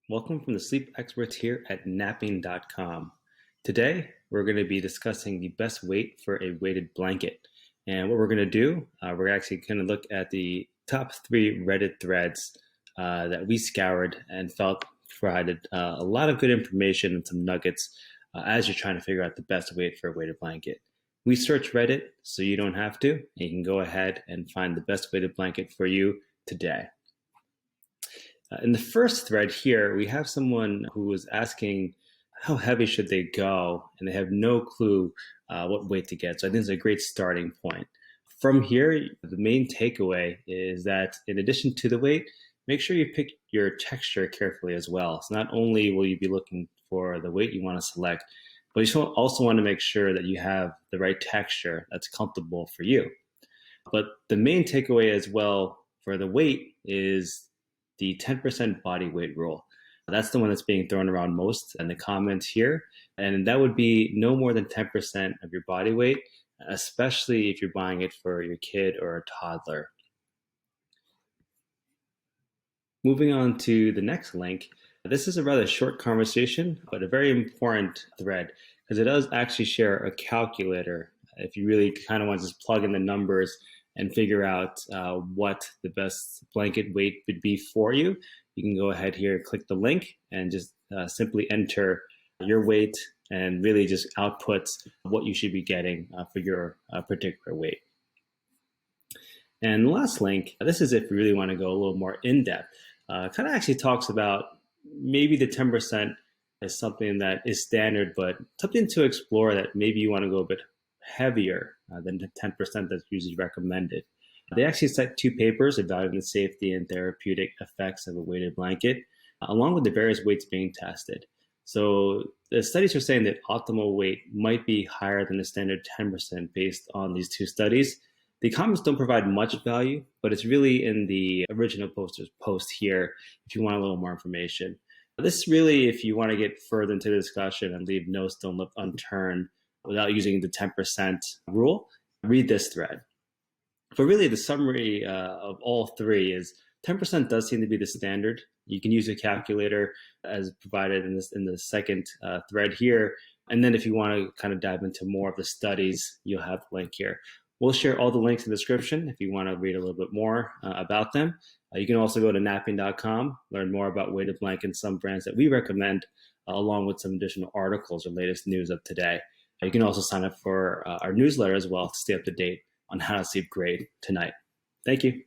Welcome from the sleep experts here at napping.com. Today, we're going to be discussing the best weight for a weighted blanket. And what we're going to do, we're actually going to look at the top 3 Reddit threads that we scoured and felt provided a lot of good information and some nuggets as you're trying to figure out the best weight for a weighted blanket. We search Reddit so you don't have to, and you can go ahead and find the best weighted blanket for you today. In the first thread here, we have someone who is asking how heavy should they go, and they have no clue what weight to get. So I think it's a great starting point. From here, the main takeaway is that in addition to the weight, make sure you pick your texture carefully as well. So not only will you be looking for the weight you want to select, but you also want to make sure that you have the right texture that's comfortable for you. But the main takeaway as well for the weight is the 10% body weight rule. That's the one that's being thrown around most in the comments here. And that would be no more than 10% of your body weight, especially if you're buying it for your kid or a toddler. Moving on to the next link. This is a rather short conversation, but a very important thread because it does actually share a calculator if you really kind of want to just plug in the numbers and figure out what the best blanket weight would be for you. You can go ahead here, click the link, and just simply enter your weight and really just output what you should be getting for your particular weight. And the last link, this is if you really want to go a little more in-depth. Kind of actually talks about maybe the 10% is something that is standard, but something to explore that maybe you want to go a bit heavier than the 10% that's usually recommended. They actually cite 2 papers evaluating the safety and therapeutic effects of a weighted blanket, along with the various weights being tested. So the studies are saying that optimal weight might be higher than the standard 10% based on these 2 studies. The comments don't provide much value, but it's really in the original post here if you want a little more information. This is really if you want to get further into the discussion and leave no stone left unturned without using the 10% rule, read this thread. But really the summary of all 3 is 10% does seem to be the standard. You can use a calculator as provided in the second thread here. And then if you want to kind of dive into more of the studies, you'll have the link here. We'll share all the links in the description if you want to read a little bit more about them. You can also go to napping.com, learn more about weighted blankets, some brands that we recommend, along with some additional articles or latest news of today. You can also sign up for our newsletter as well to stay up to date on how to sleep great tonight. Thank you.